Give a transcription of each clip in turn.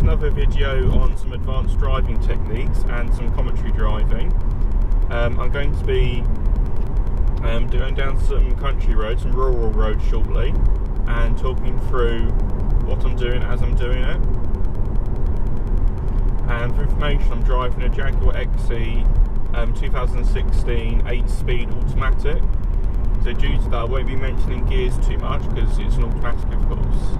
another video on some advanced driving techniques and some commentary driving. I'm going to be going down some country roads, some rural roads shortly, and talking through what I'm doing as I'm doing it. And for information, I'm driving a Jaguar XE 2016 8-speed automatic. So due to that, I won't be mentioning gears too much because it's an automatic, of course.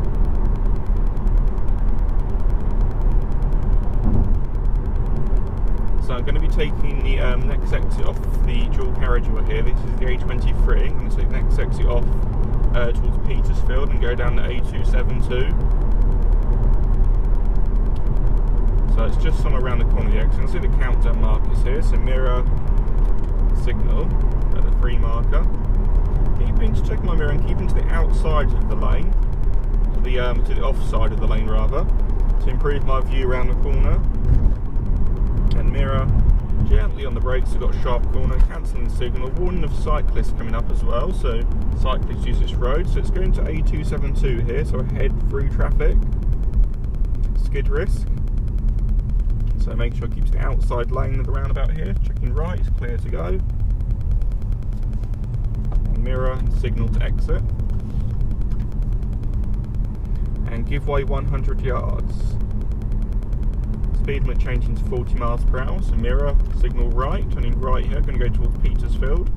So I'm going to be taking the next exit off the dual carriageway here. This is the A23. I'm going to take the next exit off towards Petersfield and go down the A272. So it's just somewhere around the corner of the exit. You can see the countdown markers here. So mirror, signal at the 3 marker. Keeping to check my mirror and keeping to the outside of the lane, to the offside of the lane rather, to improve my view around the corner. And mirror gently on the brakes. We've got a sharp corner, cancelling signal, warning of cyclists coming up as well, so cyclists use this road. So it's going to A272 here, so ahead through traffic, skid risk. So make sure I keep to the outside lane of the roundabout here, checking right, it's clear to go. And mirror and signal to exit. And give way 100 yards. Speed limit changing to 40 miles per hour, so mirror, signal right, turning right here, going to go towards Petersfield.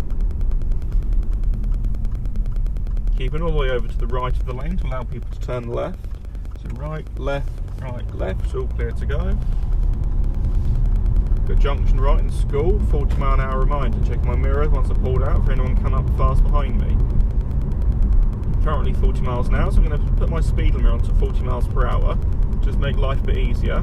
Keeping all the way over to the right of the lane to allow people to turn left. So right, left, it's all clear to go. Got junction right in school, 40 mile an hour reminder, check my mirror once I pulled out for anyone coming up fast behind me. Currently 40 miles an hour, so I'm going to put my speed limit onto 40 miles per hour, just make life a bit easier.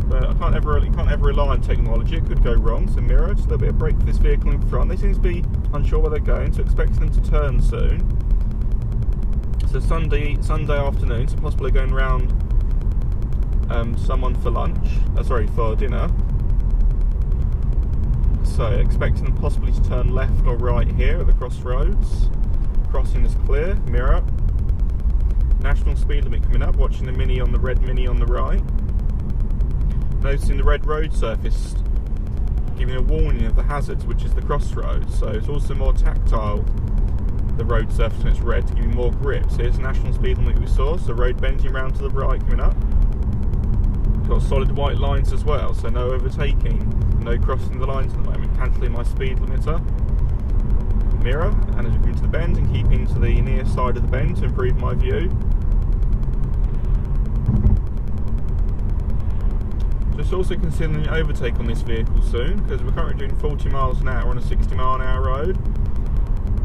But I can't ever rely on technology, it could go wrong. So mirror, just a little bit of brake for this vehicle in front. They seem to be unsure where they're going, so expecting them to turn soon. So Sunday afternoon, so possibly going round someone for lunch, for dinner. So expecting them possibly to turn left or right here at the crossroads. Crossing is clear, mirror. National speed limit coming up, watching the Mini on the red Mini on the right. Noticing the red road surface giving a warning of the hazards, which is the crossroads. So it's also more tactile, the road surface when it's red, to give you more grip. So here's the national speed limit we saw, so road bending round to the right coming up. Got solid white lines as well, so no overtaking, no crossing the lines at the moment. Cancelling my speed limiter. Mirror, and as we come into the bend and keeping to the near side of the bend to improve my view. Just also considering the overtake on this vehicle soon, because we're currently doing 40 miles an hour on a 60 mile an hour road.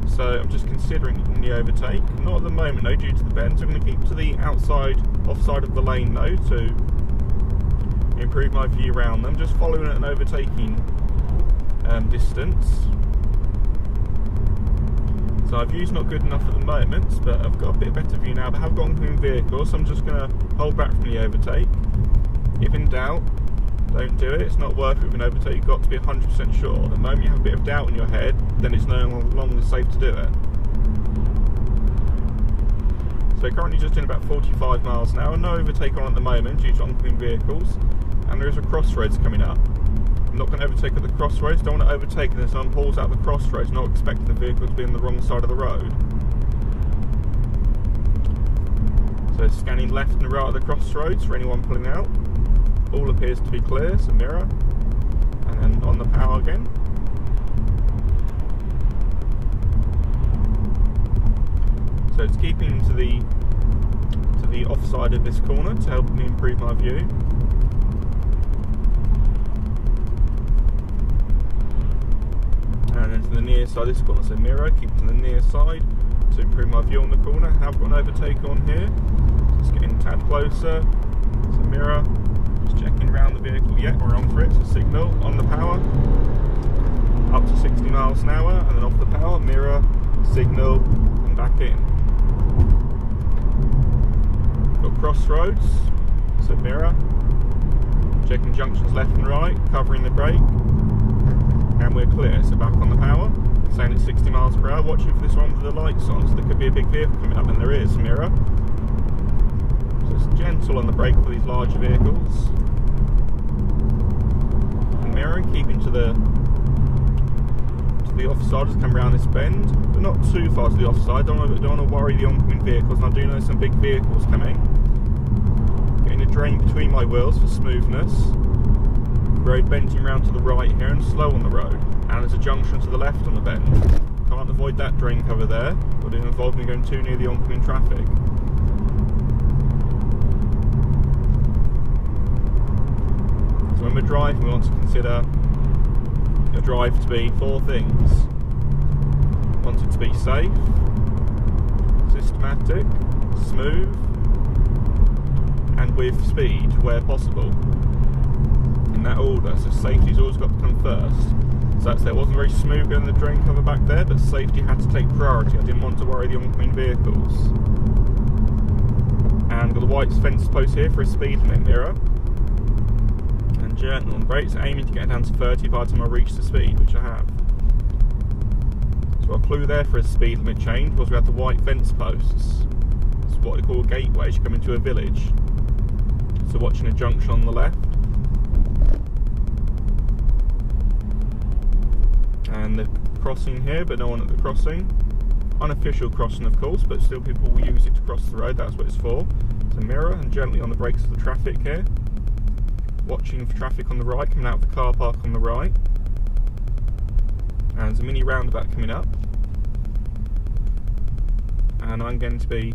So I'm just considering the overtake. Not at the moment though, due to the bend. So I'm going to keep to the offside of the lane though, to improve my view around them. Just following at an overtaking distance. So our view's not good enough at the moment, but I've got a bit better view now. But I have got oncoming vehicles, so I'm just going to hold back from the overtake. If in doubt, don't do it. It's not worth it with an overtake. You've got to be 100% sure. The moment you have a bit of doubt in your head, then it's no longer safe to do it. So currently just doing about 45 miles an hour. No overtake on at the moment due to oncoming vehicles. And there is a crossroads coming up. I'm not going to overtake at the crossroads. Don't want to overtake and then someone pulls out the crossroads, not expecting the vehicle to be on the wrong side of the road. So scanning left and right of the crossroads for anyone pulling out. All appears to be clear, so mirror, and then on the power again. So it's keeping to the offside of this corner to help me improve my view. And then to the near side of this corner, so mirror, keep to the near side to improve my view on the corner. Have got an overtake on here, just getting a tad closer, so mirror. Checking around the vehicle, yeah, we're on for it, so signal, on the power, up to 60 miles an hour, and then off the power, mirror, signal, and back in. Got crossroads, so mirror, checking junctions left and right, covering the brake, and we're clear, so back on the power, saying it's 60 miles per hour, watching for this one with the lights on, so there could be a big vehicle coming up, and there is, mirror. So Just gentle on the brake for these larger vehicles. And mirror, keeping to the offside, just come around this bend, but not too far to the offside. Don't want to worry the oncoming vehicles, and I do know some big vehicles coming. Getting a drain between my wheels for smoothness. Road bending round to the right here and slow on the road. And there's a junction to the left on the bend. Can't avoid that drain cover there, but it involves me going too near the oncoming traffic. So when we're driving, we want to consider your drive to be 4 things. Want it to be safe, systematic, smooth, and with speed where possible. In that order, so safety's always got to come first. So that's it wasn't very smooth getting the drain cover back there, but safety had to take priority. I didn't want to worry the oncoming vehicles. And got the white fence post here for a speed limit mirror. Gentle on brakes, aiming to get down to 30 by the time I reach the speed, which I have. So a clue there for a speed limit change was we had the white fence posts. It's what they call a gateway as you come into a village. So watching a junction on the left. And the crossing here, but no one at the crossing. Unofficial crossing of course, but still people will use it to cross the road, that's what it's for. So mirror and gently on the brakes of the traffic here. Watching for traffic on the right, coming out of the car park on the right. And there's a mini roundabout coming up. And I'm going to be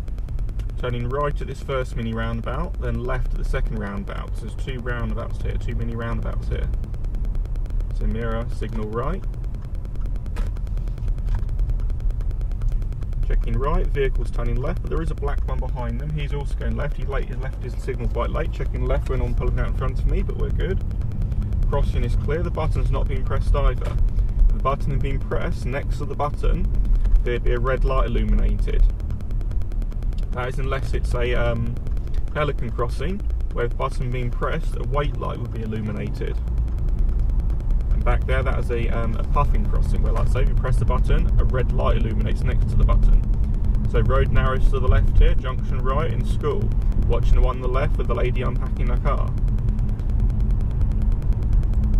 turning right at this first mini roundabout, then left at the second roundabout. So there's 2 roundabouts here, 2 mini roundabouts here. So mirror, signal right. Checking right, vehicle's turning left, but there is a black one behind them. He's also going left. He's left his signal quite late. Checking left when I'm pulling out in front of me, but we're good. Crossing is clear. The button's not being pressed either. The button is being pressed. Next to the button, there'd be a red light illuminated. That is unless it's a pelican crossing, where the button being pressed, a wait light would be illuminated. Back there, that is a puffing crossing where, like I say, if you press the button, a red light illuminates next to the button. So road narrows to the left here, junction right, in school. Watching the one on the left with the lady unpacking her car.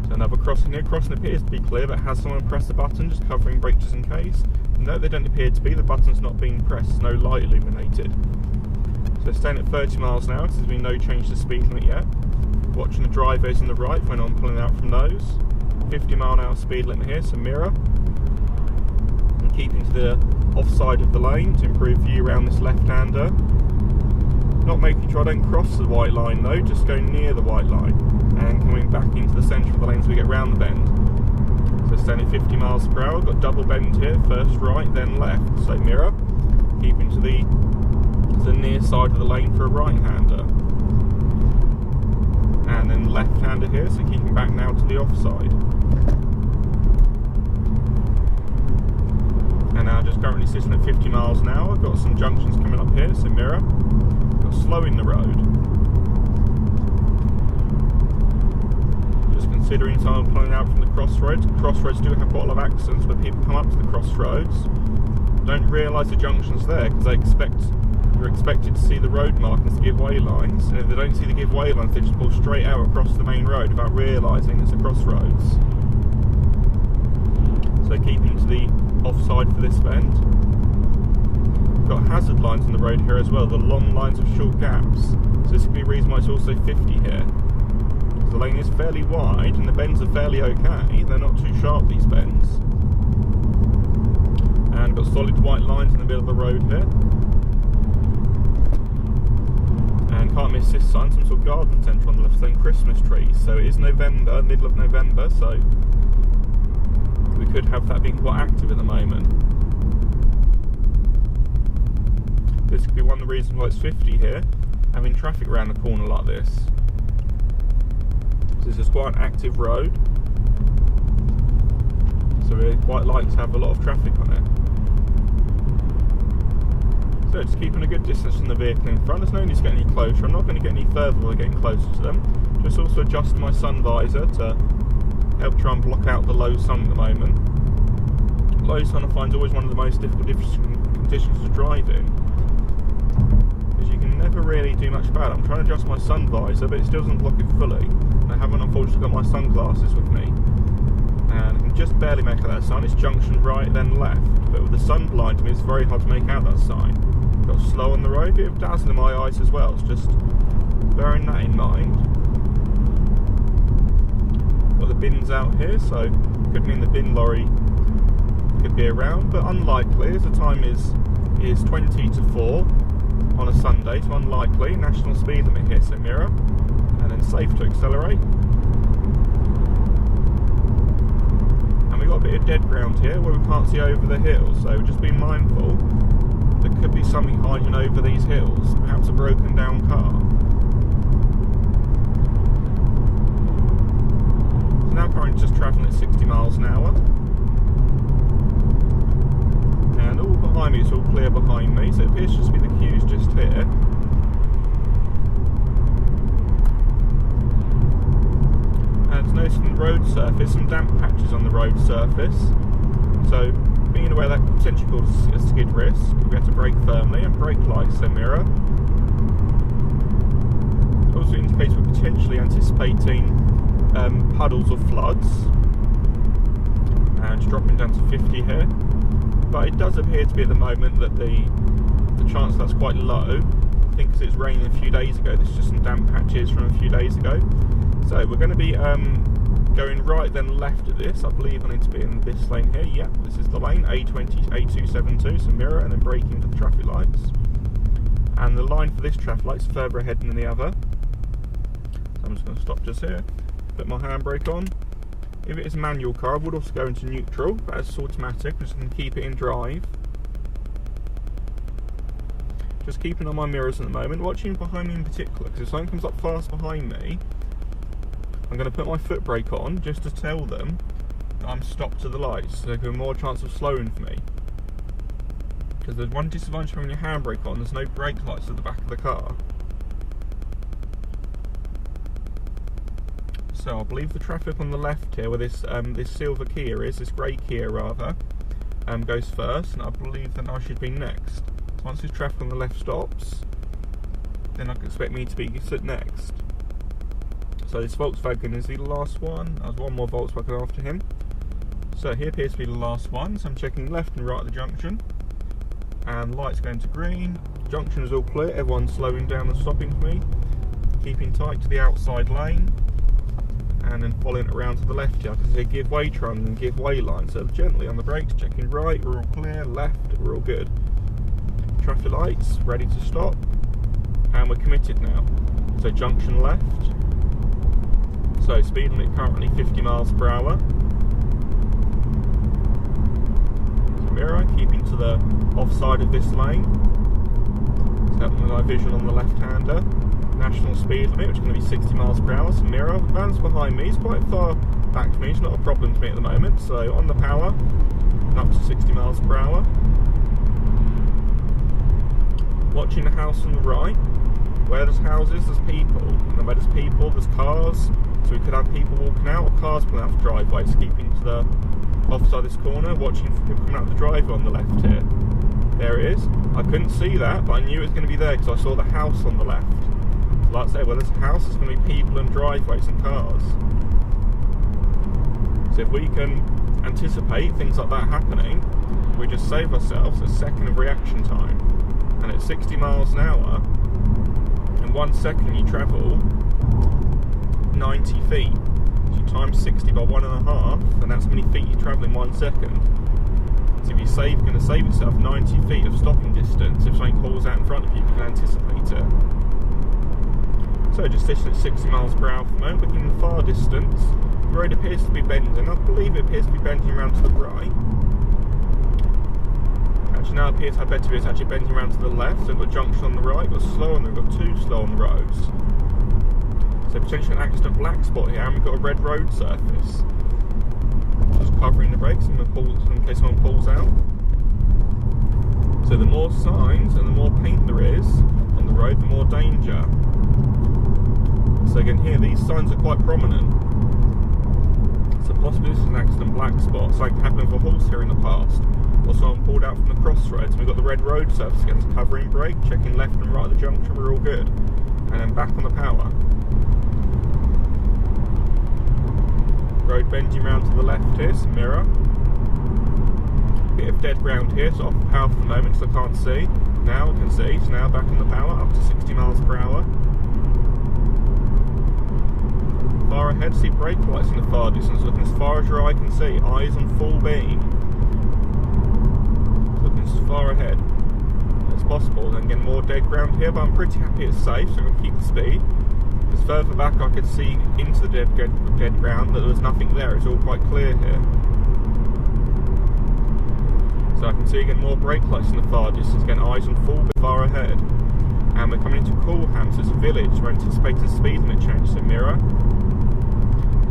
So another crossing here. Crossing appears to be clear, but has someone pressed the button, just covering brakes just in case? No, they don't appear to be. The button's not being pressed, no light illuminated. So staying at 30 miles an hour, so there's been no change to speed limit yet. Watching the driveways on the right when I'm pulling out from those. 50 mile an hour speed limit here, so mirror. And keeping to the offside of the lane to improve view around this left-hander. Not making sure I don't cross the white line though, just going near the white line. And coming back into the centre of the lane as we get round the bend. So staying at 50 miles per hour, got double bend here, first right, then left. So mirror, keeping to the near side of the lane for a right-hander. And then left-hander here, so keeping back now to the offside. And now just currently sitting at 50 miles an hour, got some junctions coming up here, so mirror. Got slowing the road. Just considering someone pulling out from the crossroads. Crossroads do have quite a lot of accidents where people come up to the crossroads, don't realise the junction's there because you're expected to see the road markings, the give-way lines, and if they don't see the give-way lines, they just pull straight out across the main road without realising it's a crossroads. So keeping to the offside for this bend. Got hazard lines on the road here as well, the long lines of short gaps. So this could be a reason why it's also 50 here. So the lane is fairly wide and the bends are fairly okay, they're not too sharp, these bends. And got solid white lines in the middle of the road here. And can't miss this sign, some sort of garden centre on the left saying Christmas trees. So it is November, middle of November, so we could have that being quite active at the moment. This could be one of the reasons why it's 50 here, having traffic around the corner like this. So this is quite an active road, so we quite like to have a lot of traffic on it. So just keeping a good distance from the vehicle in front. There's no need to get any closer. I'm not going to get any further while getting closer to them. Just also adjust my sun visor to help try and block out the low sun at the moment. Low sun I find is always one of the most difficult conditions to drive in, because you can never really really do much about it. I'm trying to adjust my sun visor, but it still doesn't block it fully. And I haven't unfortunately got my sunglasses with me. And I can just barely make out that sign. It's junction right, then left. But with the sun blinding me, it's very hard to make out that sign. Got slow on the road, bit of dazzle in my eyes as well. It's just bearing that in mind. Got the bins out here, so could mean the bin lorry could be around, but unlikely as the time is 20 to 4 on a Sunday, so unlikely. National speed limit here, so mirror, and then safe to accelerate. And we've got a bit of dead ground here where we can't see over the hills, so just be mindful. There could be something hiding over these hills, perhaps a broken down car. So now currently just travelling at 60 miles an hour. And all behind me, it's all clear behind me, so it appears to be the queues just here. And noticing the road surface, some damp patches on the road surface. So being aware that could potentially cause a skid risk, we have to brake firmly, and brake lights, so mirror. Also indicates we're potentially anticipating puddles or floods. And dropping down to 50 here. But it does appear to be at the moment that the chance that's quite low. I think because it's raining a few days ago, there's just some damp patches from a few days ago. So we're going to be going right then left at this. I believe I need to be in this lane here. Yep, this is the lane, A272, so mirror, and then braking for the traffic lights. And the line for this traffic light's further ahead than the other. So I'm just going to stop just here, put my handbrake on. If it is a manual car, I would also go into neutral, but as it's automatic, I'm just going to keep it in drive. Just keeping on my mirrors at the moment, watching behind me in particular, because if something comes up fast behind me, I'm going to put my foot brake on just to tell them that I'm stopped to the lights, so they have more chance of slowing for me. Because there's one disadvantage of having your handbrake on, there's no brake lights at the back of the car. So I believe the traffic on the left here, where this silver Kia is, this grey Kia rather, goes first, and I believe that I should be next. So once this traffic on the left stops, then I can expect me to be sit next. So this Volkswagen is the last one. There's one more Volkswagen after him. So he appears to be the last one, so I'm checking left and right at the junction. And lights going to green. Junction is all clear, everyone's slowing down and stopping for me. Keeping tight to the outside lane. And then following it around to the left here, I can see a give way triangle and give way line. So gently on the brakes, checking right, we're all clear, left, we're all good. Traffic lights, ready to stop. And we're committed now. So junction left. So speed limit currently 50 miles per hour. So mirror, keeping to the offside of this lane. So helping with my vision on the left-hander. National speed limit, which is going to be 60 miles per hour. So mirror, the van's behind me, it's quite far back to me, it's not a problem to me at the moment. So on the power, and up to 60 miles per hour. Watching the house on the right. Where there's houses, there's people. And where there's people, there's cars. So we could have people walking out, or cars pulling out the driveway, so keeping to the offside of this corner, watching for people coming out the driveway on the left here. There it is. I couldn't see that, but I knew it was going to be there because I saw the house on the left. So like I say, where there's a house, there's going to be people and driveways and cars. So if we can anticipate things like that happening, we just save ourselves a second of reaction time. And at 60 miles an hour, in 1 second you travel 90 feet. So you times 60 by 1.5, and that's how many feet you travel in 1 second. So if you're going to save yourself 90 feet of stopping distance, if something pulls out in front of you, you can anticipate it. So just sitting at 60 miles per hour for the moment, looking in the far distance, the road appears to be bending. I believe it appears to be bending around to the right. Actually now it appears how better it is actually bending around to the left, so we've got a junction on the right, we've got slow on the, we've got two slow on the roads. So potentially an accident black spot here, and we've got a red road surface. Just covering the brakes in case someone pulls out. So the more signs and the more paint there is on the road, the more danger. So again here, these signs are quite prominent. So possibly this is an accident black spot. Something happened with a horse here in the past. Also, I'm pulled out from the crossroads, and we've got the red road surface against covering brake, checking left and right of the junction, we're all good. And then back on the power. Road bending round to the left here, some mirror. Bit of dead ground here, so off the power for the moment, so I can't see. Now I can see, so now back on the power, up to 60 miles per hour. Far ahead, see brake lights in the far distance, looking as far as your eye can see, eyes on full beam. Looking as far ahead as possible, then getting more dead ground here, but I'm pretty happy it's safe, so I'm going to keep the speed. Because further back I could see into the dead ground, but there was nothing there, it's all quite clear here. So I can see again more brake lights in the far distance, again eyes on full bit far ahead. And we're coming into Coolham, so it's a village, we're anticipating speed limit change, so mirror.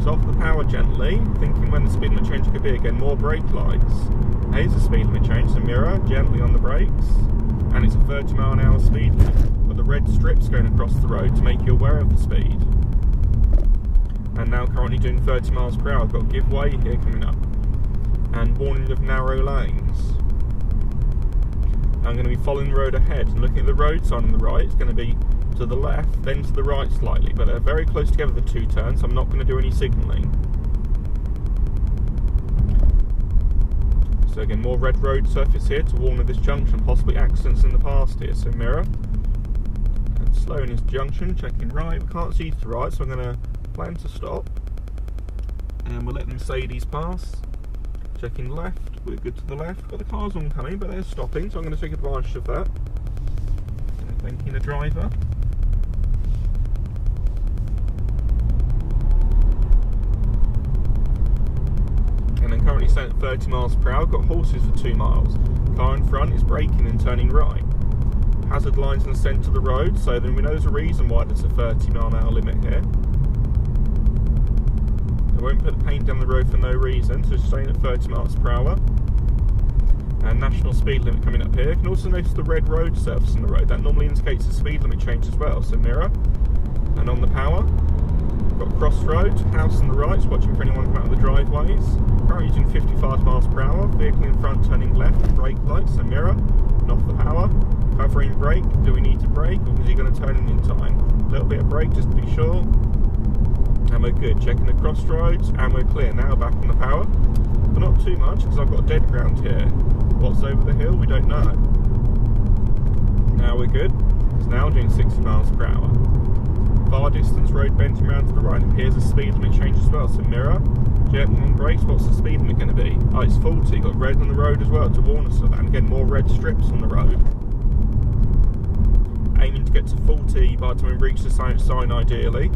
So off the power gently, thinking when the speed limit change could be, again more brake lights. Here's the speed limit change, so mirror, gently on the brakes. And it's a 30 mile an hour speed limit, but the red strip's going across the road to make you aware of the speed. And now currently doing 30 miles per hour, I've got give way here coming up. And warning of narrow lanes. I'm going to be following the road ahead and looking at the road sign on the right. It's going to be to the left, then to the right slightly, but they're very close together, the two turns, so I'm not going to do any signalling. So again, more red road surface here to warn of this junction, possibly accidents in the past here, so mirror. And slow in this junction, checking right, we can't see to the right, so I'm going to plan to stop. And we'll let the Mercedes pass. Checking left, we're good to the left, got the cars oncoming, but they're stopping, so I'm going to take advantage of that. And thanking the driver. And then currently staying at 30 miles per hour, got horses for 2 miles. Car in front is braking and turning right. Hazard lines in the centre of the road, so then we know there's a reason why there's a 30 mile an hour limit here. I won't put the paint down the road for no reason, so staying at 30 miles per hour. And national speed limit coming up here. You can also notice the red road surface on the road. That normally indicates the speed limit change as well, so mirror. And on the power, got crossroads, house on the right, so watching for anyone come out of the driveways. Currently using 55 miles per hour, vehicle in front turning left, brake lights, so mirror. And off the power, covering brake, do we need to brake, or is he going to turn in time? A little bit of brake just to be sure. And we're good, checking the crossroads, and we're clear now, back on the power. But not too much, because I've got dead ground here. What's over the hill, we don't know. Now we're good, it's now doing 60 miles per hour. Far distance, road bending around to the right, appears a speed limit change as well, so mirror, gently on brakes, what's the speed limit going to be? Oh, it's 40, got red on the road as well to warn us of that, and again more red strips on the road. Aiming to get to 40 by the time we reach the sign ideally.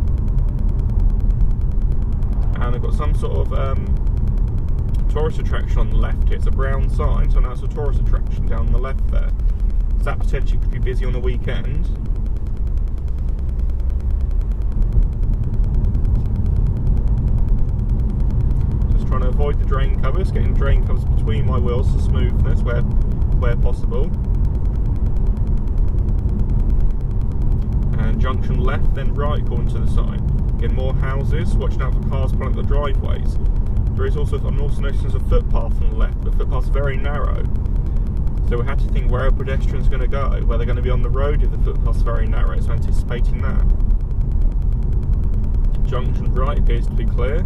And I've got some sort of tourist attraction on the left here. It's a brown sign, so now it's a tourist attraction down the left there. So that potentially could be busy on the weekend. Just trying to avoid the drain covers, getting drain covers between my wheels for smoothness where possible. And junction left, then right according to the sign. Again, more houses, watching out for cars pulling up the driveways. There is also, I'm also noticing there's a footpath on the left, but the footpath's very narrow. So we have to think where a pedestrian's going to go, where they're going to be on the road if the footpath's very narrow, so anticipating that. Junction right appears to be clear.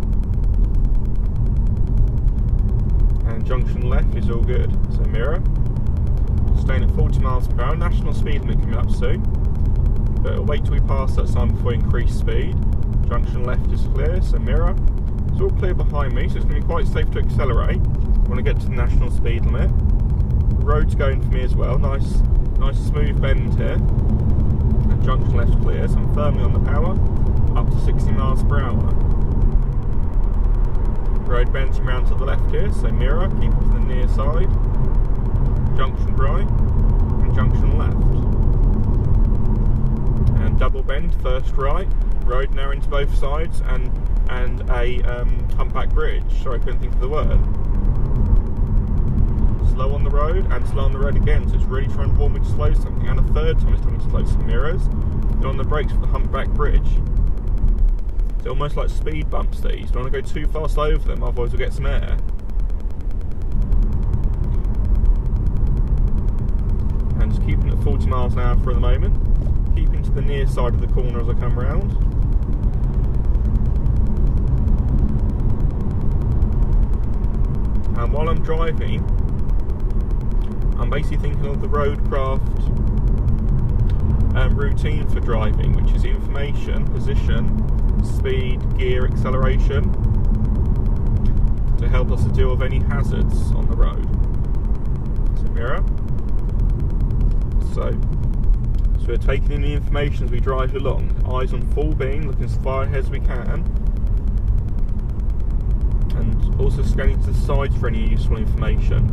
And junction left is all good, so mirror. Staying at 40 miles per hour, national speed limit coming up soon. But we'll wait till we pass that sign before we increase speed. Junction left is clear, so mirror. It's all clear behind me, so it's going to be quite safe to accelerate when I get to the national speed limit. The road's going for me as well, nice smooth bend here. And junction left's clear, so I'm firmly on the power, up to 60 miles per hour. Road bending around to the left here, so mirror, keep it to the near side. Junction right, and junction left. And double bend, first right. Road narrowing to both sides, and a humpback bridge. Sorry, I couldn't think of the word. Slow on the road, and slow on the road again, so it's really trying to warn me to slow something. And a third time it's telling me to slow some mirrors. And on the brakes for the humpback bridge. It's almost like speed bumps these. Don't want to go too fast over them, otherwise we'll get some air. keeping at 40 miles an hour for the moment. Keeping to the near side of the corner as I come round. And while I'm driving, I'm basically thinking of the roadcraft routine for driving, which is information, position, speed, gear, acceleration, to help us to deal with any hazards on the road. So mirror. So we're taking in the information as we drive along. Eyes on full beam, looking as far ahead as we can. And also scanning to the sides for any useful information.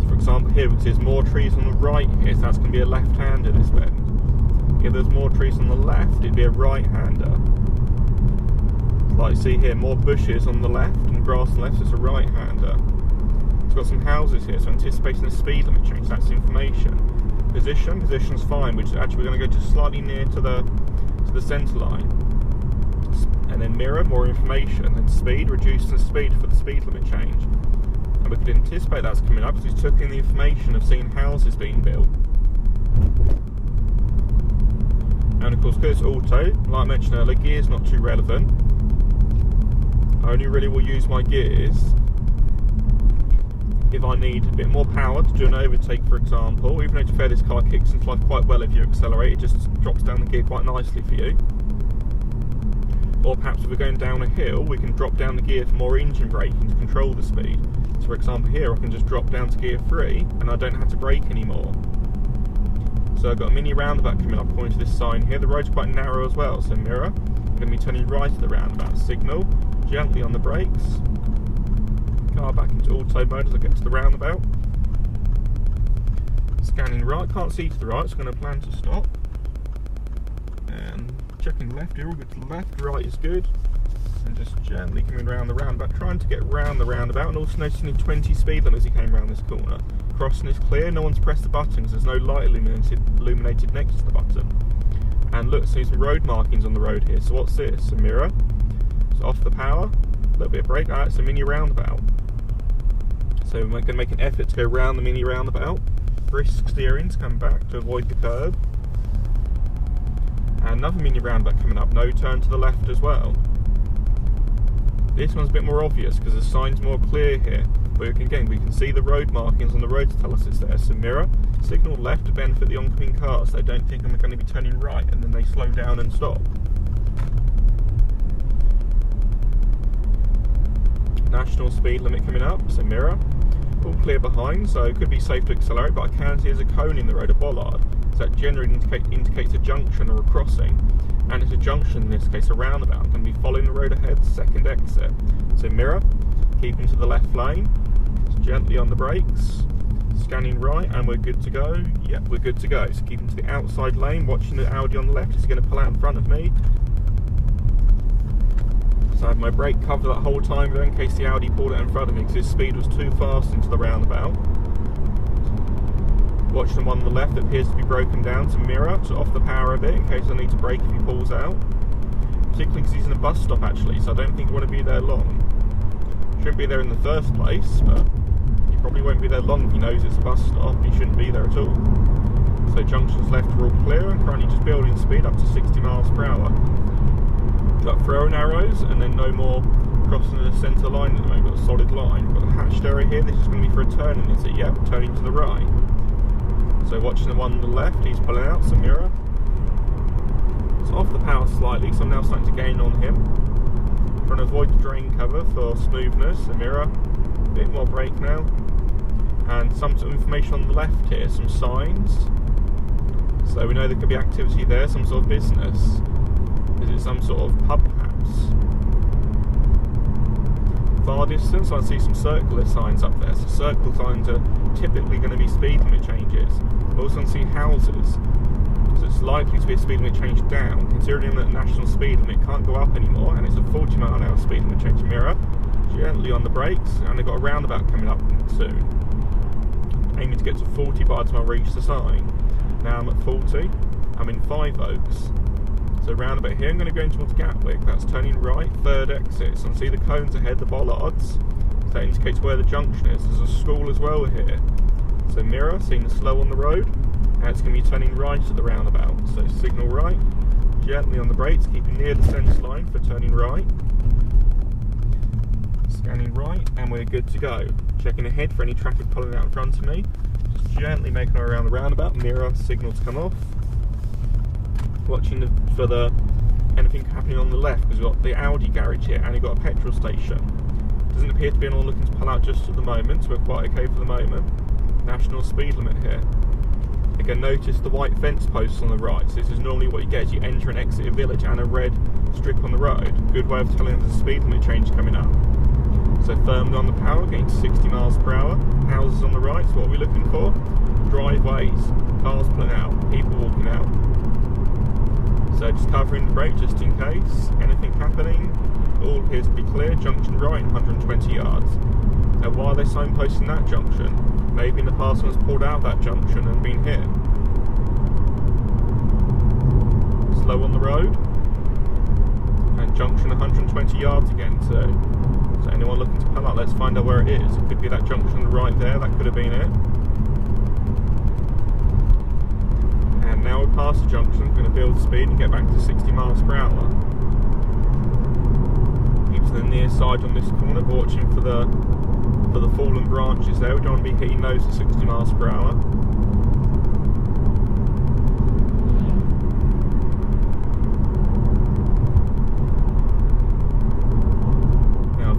So for example here, because there's more trees on the right here, so that's going to be a left-hander this bend. If there's more trees on the left, it'd be a right-hander. Like you see here, more bushes on the left and grass on the left, so it's a right-hander. It's got some houses here, so anticipating the speed limit change, that's information. Position's fine, which actually we're going to go just slightly near to the centre line. And then mirror, more information. And speed, reducing the speed for the speed limit change. And we could anticipate that's coming up because we took in the information of seeing houses being built. And of course, because it's auto, like I mentioned earlier, gear's not too relevant. I only really will use my gears if I need a bit more power to do an overtake, for example. Even though, to be fair, this car kicks into life quite well if you accelerate, it just drops down the gear quite nicely for you. Or perhaps if we're going down a hill, we can drop down the gear for more engine braking to control the speed. So for example here, I can just drop down to gear 3 and I don't have to brake anymore. So I've got a mini roundabout coming up according to this sign here. The road's quite narrow as well, so mirror. I'm going to be turning right at the roundabout. Signal, gently on the brakes. Car back into auto mode as I get to the roundabout. Scanning right, can't see to the right, so I'm going to plan to stop. And checking left here, all good to the left, right is good. And just gently coming around the roundabout, trying to get round the roundabout, and also noticing 20 speed limit as he came around this corner. Crossing is clear, no one's pressed the button because there's no light illuminated next to the button. And look, see some road markings on the road here. So what's this? A mirror. So off the power, a little bit of brake. Ah, it's a mini roundabout. So we're going to make an effort to go round the mini roundabout. Brisk steering to come back to avoid the curb. And another mini roundabout coming up, no turn to the left as well. This one's a bit more obvious because the sign's more clear here. But again, we can see the road markings on the road to tell us it's there. So mirror, signal left to benefit the oncoming cars. They don't think I'm going to be turning right, and then they slow down and stop. National speed limit coming up, so mirror. All clear behind, so it could be safe to accelerate, but I can see there's a cone in the road, a bollard. So that generally indicates a junction or a crossing. And it's a junction, in this case a roundabout. I'm going to be following the road ahead, second exit. So mirror, keeping to the left lane, gently on the brakes, scanning right, and we're good to go. Yep, we're good to go. So keeping to the outside lane, watching the Audi on the left, is going to pull out in front of me. So I had my brake cover that whole time there in case the Audi pulled out in front of me because his speed was too fast into the roundabout. Watching the one on the left that appears to be broken down, so mirror, so off the power a bit in case I need to brake if he pulls out. Particularly because he's in a bus stop actually, so I don't think I want to be there long. Shouldn't be there in the first place, but he probably won't be there long if he knows it's a bus stop. He shouldn't be there at all. So junctions left are all clear and currently just building speed up to 60 miles per hour. Got throwing arrows and then no more crossing the centre line at the moment. We've got a solid line. We've got the hatched area here. This is going to be for a turning, is it? Yep, turning to the right. So watching the one on the left, he's pulling out, so mirror. It's off the power slightly, so I'm now starting to gain on him. Trying to avoid the drain cover for smoothness, a mirror. A bit more brake now. And some sort of information on the left here, some signs. So we know there could be activity there, some sort of business. Is it some sort of pub perhaps? Far distance, I see some circular signs up there. So circle signs are typically going to be speed limit changes. I also see houses. So it's likely to be a speed limit change down, considering that national speed limit can't go up anymore, and it's a 40 mile an hour speed limit change. Mirror, gently on the brakes, and they've got a roundabout coming up soon. Aiming to get to 40 by the time I reach the sign. Now I'm at 40, I'm in 5 Oaks. So roundabout here, I'm going to go towards Gatwick, that's turning right, third exit. So I see the cones ahead, the bollards. So that indicates where the junction is. There's a school as well here. So mirror, seeing the slow on the road. and it's going to be turning right at the roundabout. So signal right, gently on the brakes, keeping near the centre line for turning right. Scanning right, and we're good to go. Checking ahead for any traffic pulling out in front of me. Just gently making our way around the roundabout, mirror, signal to come off. Watching for anything happening on the left, because we've got the Audi garage here and we've got a petrol station. Doesn't appear to be anyone looking to pull out just at the moment, so we're quite okay for the moment. National speed limit here. Again, notice the white fence posts on the right. So this is normally what you get as you enter and exit a village, and a red strip on the road. Good way of telling there's a speed limit change coming up. So firmly on the power, getting to 60 miles per hour. Houses on the right, so what are we looking for? Driveways, cars pulling out, people walking out. So just covering the brake just in case. Anything happening? All appears to be clear. Junction right, 120 yards. Now why are they signposting that junction? Maybe in the past someone's pulled out that junction and been hit. Slow on the road. And junction 120 yards again, so anyone looking to pull out, let's find out where it is. It could be that junction right there, that could have been it. And now we're past the junction, we're going to build speed and get back to 60 miles per hour. Keep to the near side on this corner, but watching for the fallen branches there. We don't want to be hitting those at 60 miles per hour.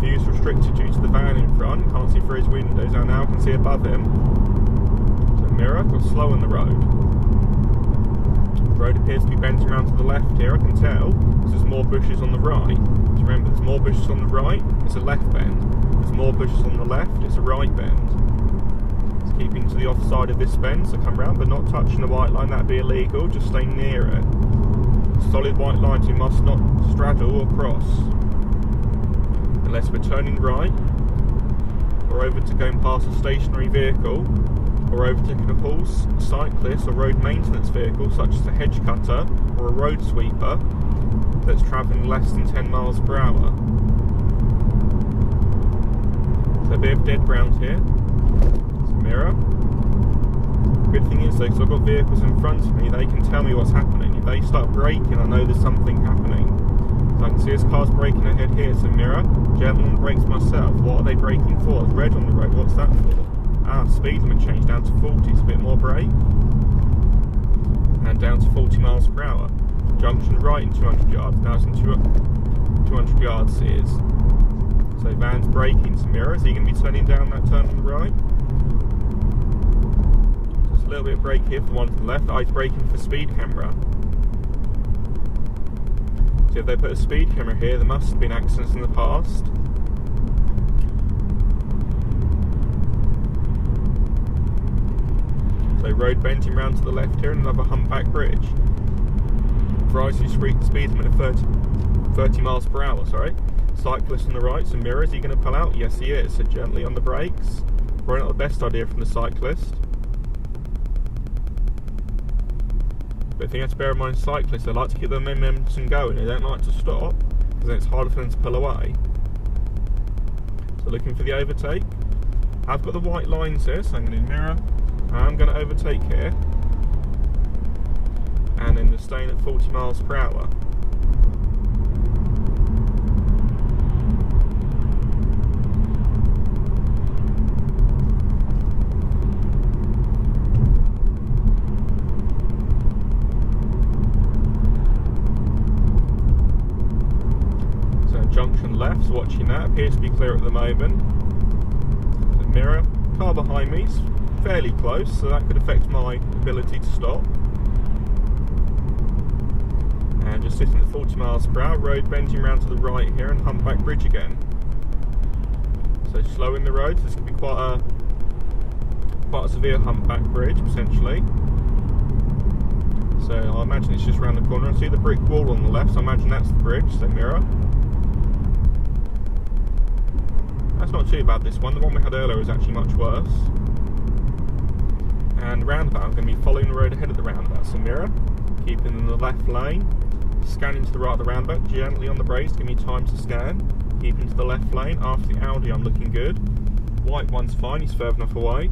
View's restricted due to the van in front, can't see through his windows, and now can see above him. So mirror, got slow on the road. The road appears to be bent around to the left here, I can tell. There's more bushes on the right. So remember, there's more bushes on the right, it's a left bend. There's more bushes on the left, it's a right bend. It's keeping to the offside of this bend, so come round, but not touching the white line, that'd be illegal, just stay near it. Solid white lines, you must not straddle or cross. Unless we're turning right, or over to going past a stationary vehicle, or overtaking a horse, a cyclist, or road maintenance vehicle such as a hedge cutter or a road sweeper that's travelling less than 10 miles per hour. So a bit of dead ground here. It's a mirror. Good thing is though, because I've got vehicles in front of me, they can tell me what's happening. If they start braking, I know there's something happening. So I can see his car's braking ahead here, so mirror. Gentle on the brakes myself. What are they braking for? It's red on the road, what's that for? Ah, speed limit change down to 40, it's a bit more brake. And down to 40 miles per hour. Junction right in 200 yards, now it's in 200 yards it is. So van's braking, so mirror, is he going to be turning down that turn on the right? Just a little bit of brake here for the one to the left. He's braking for speed camera. So if they put a speed camera here, there must have been accidents in the past. So road bending round to the left here, and another humpback bridge. Rising speed limit of 30 miles per hour, sorry. Cyclist on the right, so mirror, is he going to pull out? Yes he is, so gently on the brakes. Probably not the best idea from the cyclist. But the thing you have to bear in mind, cyclists, they like to keep their momentum going, they don't like to stop, because then it's harder for them to pull away. So looking for the overtake. I've got the white lines here, so I'm going to mirror. I'm going to overtake here. And then just staying at 40 miles per hour. Junction left, so watching that, appears to be clear at the moment. So mirror, car behind me is fairly close, so that could affect my ability to stop. And just sitting at 40 miles per hour, road bending around to the right here, and humpback bridge again. So slowing the road, so this could be quite a severe humpback bridge potentially. So I imagine it's just around the corner. I see the brick wall on the left, so I imagine that's the bridge, so mirror. That's not too bad, this one. The one we had earlier was actually much worse. And roundabout, I'm going to be following the road ahead of the roundabout. So mirror, keeping in the left lane, scanning to the right of the roundabout, gently on the brakes, give me time to scan. Keeping to the left lane, after the Audi I'm looking good. White one's fine, he's further enough away.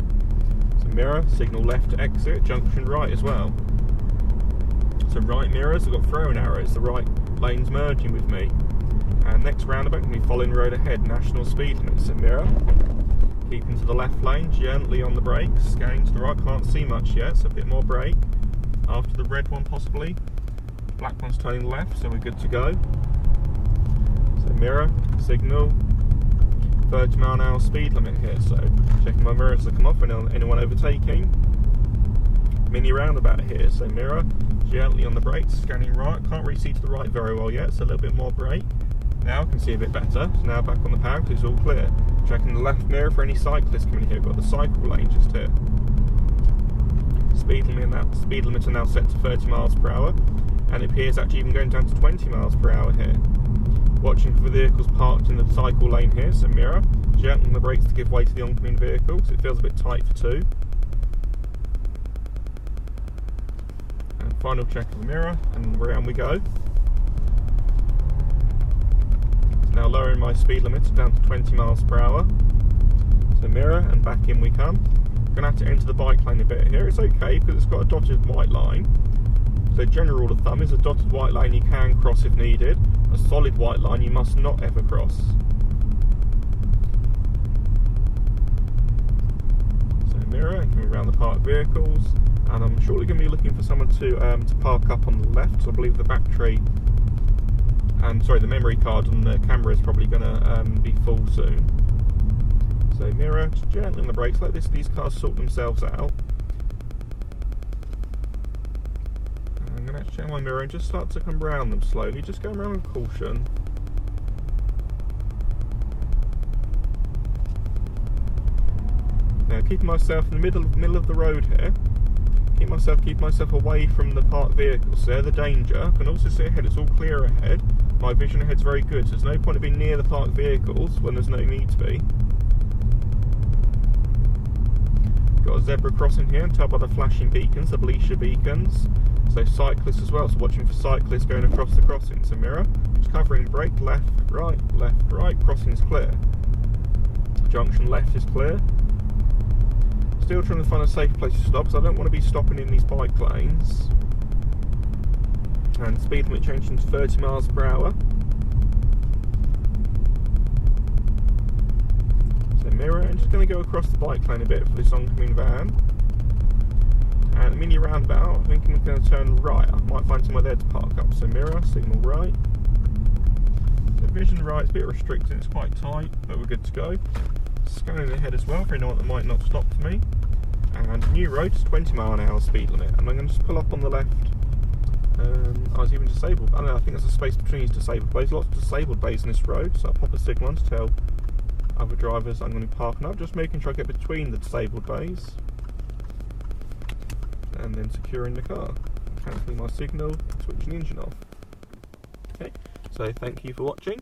So So mirror, signal left to exit, junction right as well. So right mirrors, I've got throwing arrows, the right lane's merging with me. And next roundabout, going to be following road ahead, national speed limit. So mirror, keeping to the left lane, gently on the brakes, scanning to the right, can't see much yet, so a bit more brake. After the red one possibly. Black one's turning left, so we're good to go. So mirror, signal, 30 mph speed limit here, so checking my mirrors to come off and anyone overtaking. Mini roundabout here, so mirror, gently on the brakes, scanning right, can't really see to the right very well yet, so a little bit more brake. Now I can see a bit better, so now back on the power because it's all clear. Checking the left mirror for any cyclists coming here, got the cycle lane just here. Speed limiter now set to 30 mph, and it appears actually even going down to 20 mph here. Watching for vehicles parked in the cycle lane here, so mirror, gently on the brakes to give way to the oncoming vehicle because it feels a bit tight for two. And final check of the mirror, and round we go. So now lowering my speed limiter down to 20 mph. So mirror, and back in we come. Going to have to enter the bike lane a bit here. It's okay because it's got a dotted white line. So general rule of thumb is a dotted white line you can cross if needed. A solid white line you must not ever cross. So mirror, coming around the parked vehicles, and I'm surely going to be looking for someone to park up on the left. So I believe the battery, and sorry, the memory card on the camera is probably going to be full soon. So mirror, just gently on the brakes, let these cars sort themselves out. I'm going to check my mirror and just start to come around them slowly, just going around with caution. Now keeping myself in the middle of the road here, keep myself away from the parked vehicles, so they're the danger. I can also see ahead, it's all clear ahead. My vision ahead's very good, so there's no point of being near the parked vehicles when there's no need to be. Got a zebra crossing here, and tell by the flashing beacons, the Belisha beacons. So cyclists as well, so watching for cyclists going across the crossing. So mirror, just covering brake, left, right, crossing's clear. Junction left is clear. Still trying to find a safe place to stop, because I don't want to be stopping in these bike lanes. And speed limit changing to 30 mph. So mirror, and just going to go across the bike lane a bit for this oncoming van. And a mini roundabout, I think I'm going to turn right. I might find somewhere there to park up. So mirror, signal right. So vision right, it's a bit restricted, it's quite tight, but we're good to go. Scanning ahead as well for anyone that might not stop for me. And new road is 20 mph speed limit. And I'm going to just pull up on the left. I was even disabled. I don't know, I think there's a space between these disabled bays. Lots of disabled bays in this road, so I'll pop a signal on to tell other drivers I'm going to be parking up. Just making sure I get between the disabled bays. And then securing the car. Cancelling my signal, switching the engine off. Okay, so thank you for watching.